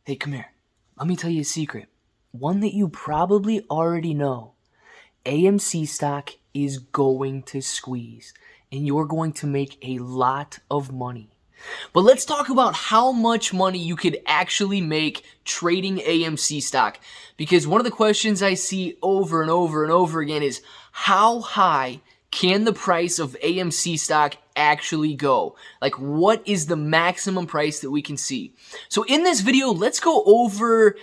Hey, come here. Let me tell you a secret. One that you probably already know. AMC stock is going to squeeze, and you're going to make a lot of money. But let's talk about how much money you could actually make trading AMC stock. Because one of the questions I see over and over and over again is, how high can the price of AMC stock actually go? Like, what is the maximum price that we can see? So in this video, let's go over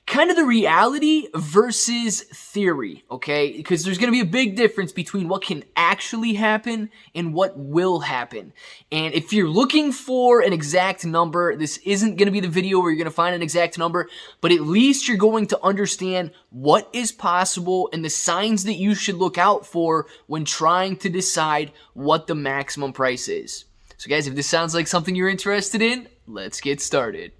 kind of the reality versus theory, okay? Because there's going to be a big difference between what can actually happen and what will happen. And if you're looking for an exact number, this isn't going to be the video where you're going to find an exact number, but at least you're going to understand what is possible and the signs that you should look out for when trying to decide what the maximum price is. So guys, if this sounds like something you're interested in, let's get started.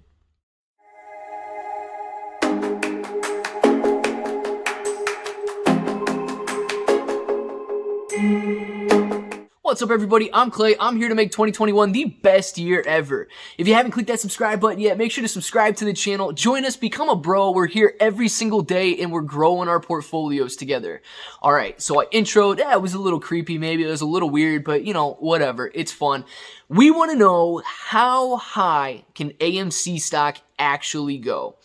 What's up, everybody? I'm Clay. I'm here to make 2021 the best year ever. If you haven't clicked that subscribe button yet, make sure to subscribe to the channel. Join us, become a bro. We're here every single day and we're growing our portfolios together. All right, so I introed. It was a little creepy, maybe. It was a little weird, but you know, whatever. It's fun. We want to know, how high can AMC stock actually go?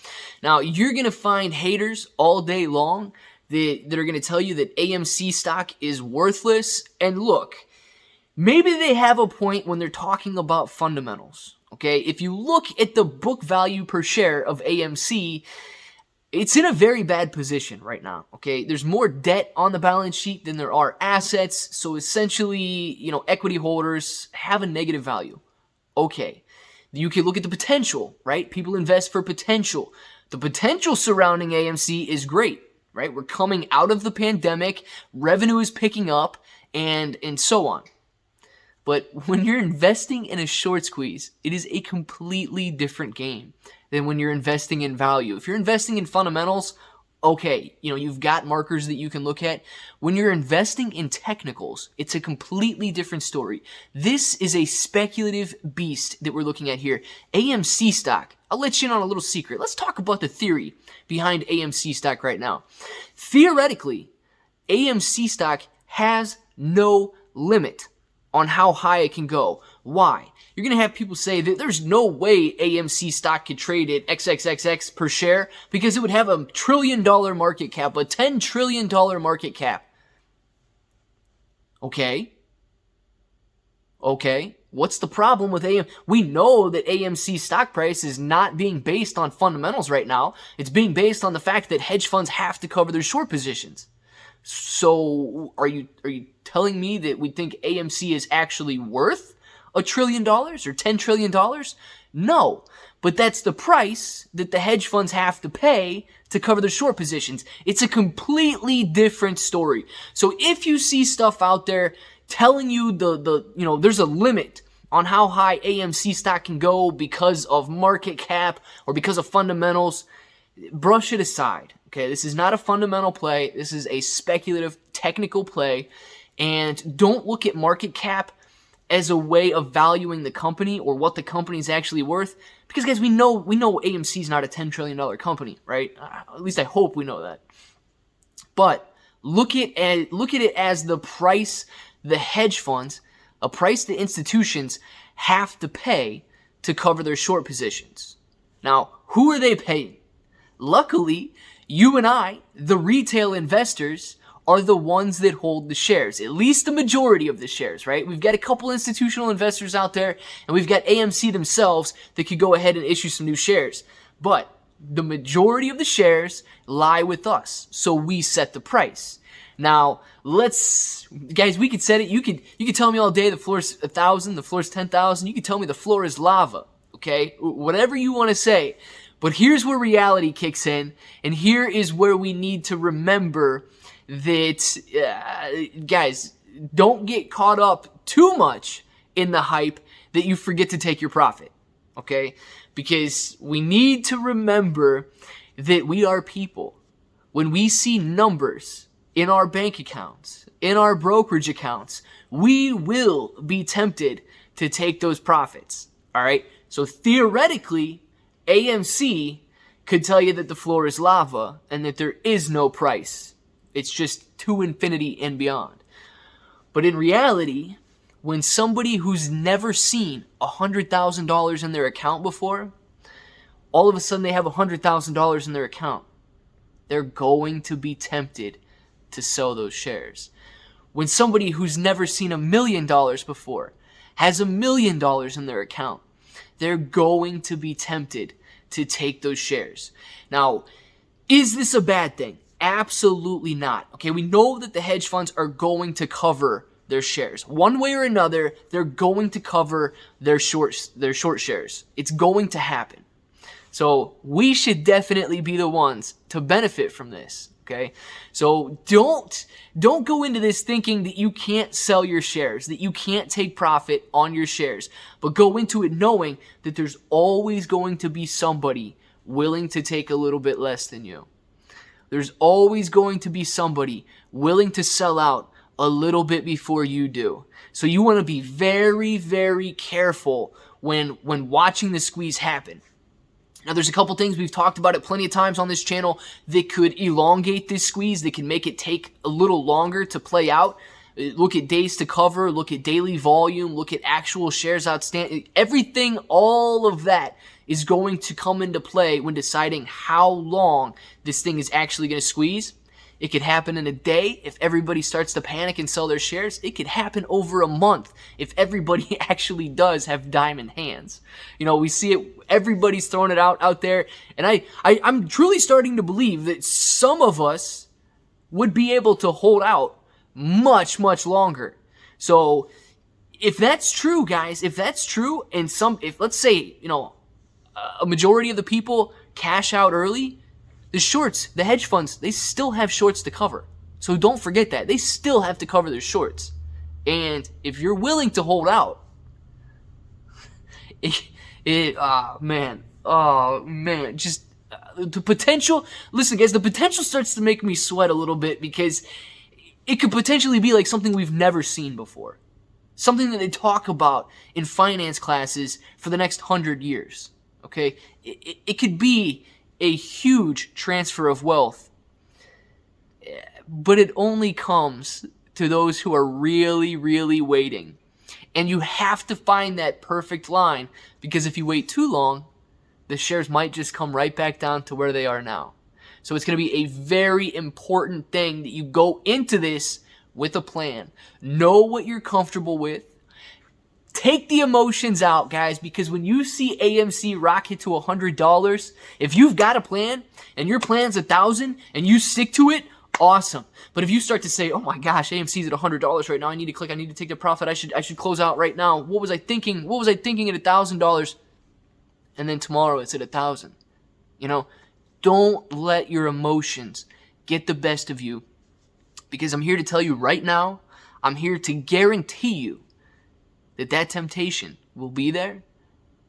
Now, you're going to find haters all day long that are going to tell you that AMC stock is worthless. And look, maybe they have a point when they're talking about fundamentals, okay? If you look at the book value per share of AMC, it's in a very bad position right now, okay? There's more debt on the balance sheet than there are assets, so essentially, you know, equity holders have a negative value. Okay, you can look at the potential, right? People invest for potential. The potential surrounding AMC is great, right? We're coming out of the pandemic, revenue is picking up, and so on. But when you're investing in a short squeeze, it is a completely different game than when you're investing in value. If you're investing in fundamentals, okay, you know, you've got markers that you can look at. When you're investing in technicals, it's a completely different story. This is a speculative beast that we're looking at here. AMC stock, I'll let you in on a little secret. Let's talk about the theory behind AMC stock right now. Theoretically, AMC stock has no limit on how high it can go. Why? You're going to have people say that there's no way AMC stock could trade at XXXX per share because it would have $1 trillion market cap, a $10 trillion market cap. Okay. What's the problem with AMC? We know that AMC stock price is not being based on fundamentals right now. It's being based on the fact that hedge funds have to cover their short positions. So are you telling me that we think AMC is actually worth $1 trillion or $10 trillion? No, but that's the price that the hedge funds have to pay to cover their short positions. It's a completely different story. So if you see stuff out there telling you there's a limit on how high AMC stock can go because of market cap or because of fundamentals, brush it aside. Okay, this is not a fundamental play. This is a speculative technical play. And don't look at market cap as a way of valuing the company or what the company is actually worth. Because guys, we know AMC is not a $10 trillion company, right? At least I hope we know that. But look at it as the price the hedge funds, a price the institutions have to pay to cover their short positions. Now, who are they paying? Luckily, you and I, the retail investors, are the ones that hold the shares, at least the majority of the shares, right? We've got a couple institutional investors out there, and we've got AMC themselves that could go ahead and issue some new shares. But the majority of the shares lie with us, so we set the price. Now, guys, we could set it. You could tell me all day the floor is 1,000, the floor is 10,000. You could tell me the floor is lava, okay? Whatever you want to say. But here's where reality kicks in, and here is where we need to remember that, guys, don't get caught up too much in the hype that you forget to take your profit, okay? Because we need to remember that we are people. When we see numbers in our bank accounts, in our brokerage accounts, we will be tempted to take those profits, all right? So theoretically, AMC could tell you that the floor is lava and that there is no price. It's just to infinity and beyond. But in reality, when somebody who's never seen $100,000 in their account before, all of a sudden they have $100,000 in their account, they're going to be tempted to sell those shares. When somebody who's never seen $1 million before has $1 million in their account, they're going to be tempted to take those shares. Now, is this a bad thing? Absolutely not. Okay, we know that the hedge funds are going to cover their shares. One way or another, they're going to cover their short shares. It's going to happen. So we should definitely be the ones to benefit from this. Okay, so don't go into this thinking that you can't sell your shares, that you can't take profit on your shares, but go into it knowing that there's always going to be somebody willing to take a little bit less than you. There's always going to be somebody willing to sell out a little bit before you do. So you want to be very, very careful when watching the squeeze happen. Now, there's a couple things, we've talked about it plenty of times on this channel, that could elongate this squeeze, that can make it take a little longer to play out. Look at days to cover, look at daily volume, look at actual shares outstanding. Everything, all of that is going to come into play when deciding how long this thing is actually going to squeeze. It could happen in a day if everybody starts to panic and sell their shares. It could happen over a month if everybody actually does have diamond hands. You know, we see it, everybody's throwing it out there. And I'm truly starting to believe that some of us would be able to hold out much, much longer. So if that's true, guys, if that's true, and if let's say, you know, a majority of the people cash out early, the shorts, the hedge funds, they still have shorts to cover. So don't forget that. They still have to cover their shorts. And if you're willing to hold out, oh man, just the potential, listen guys, the potential starts to make me sweat a little bit, because it could potentially be like something we've never seen before. Something that they talk about in finance classes for the next 100 years. Okay? It could be a huge transfer of wealth, but it only comes to those who are really, really waiting. And you have to find that perfect line, because if you wait too long, the shares might just come right back down to where they are now. So it's going to be a very important thing that you go into this with a plan. Know what you're comfortable with. Take the emotions out, guys, because when you see AMC rocket to $100, if you've got a plan and your plan's $1,000 and you stick to it, awesome. But if you start to say, "Oh my gosh, AMC's at $100 right now. I need to click. I need to take the profit. I should close out right now. What was I thinking? What was I thinking at $1,000?" And then tomorrow it's at $1,000. You know, don't let your emotions get the best of you, because I'm here to tell you right now, I'm here to guarantee you that temptation will be there,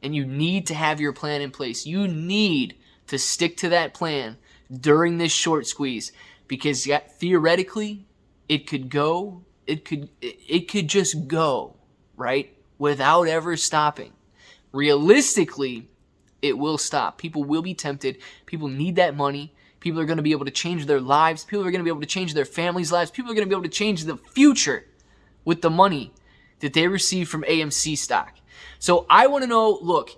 and you need to have your plan in place. You need to stick to that plan during this short squeeze, because theoretically it could just go, right, without ever stopping. Realistically, it will stop. People will be tempted. People need that money. People are going to be able to change their lives. People are going to be able to change their families' lives. People are going to be able to change the future with the money that they receive from AMC stock. So I want to know, look,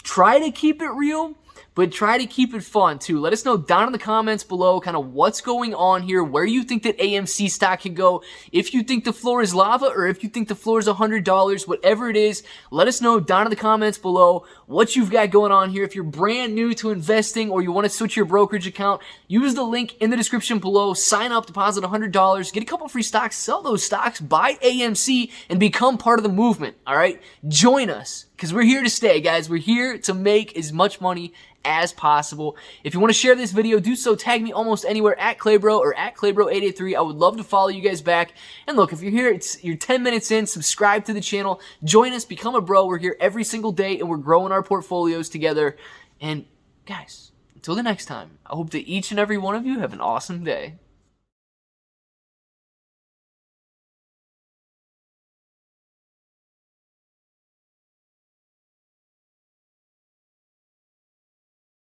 try to keep it real, but try to keep it fun too. Let us know down in the comments below kind of what's going on here, where you think that AMC stock can go. If you think the floor is lava, or if you think the floor is $100, whatever it is, let us know down in the comments below what you've got going on here. If you're brand new to investing or you want to switch your brokerage account, use the link in the description below, sign up, deposit $100, get a couple free stocks, sell those stocks, buy AMC, and become part of the movement, all right? Join us, because we're here to stay, guys. We're here to make as much money as possible. If you want to share this video, do so. Tag me almost anywhere at Claybro or at Claybro883. I would love to follow you guys back. And look, if you're here, you're 10 minutes in, subscribe to the channel, join us, become a bro. We're here every single day, and we're growing our portfolios together. And guys, until the next time, I hope that each and every one of you have an awesome day.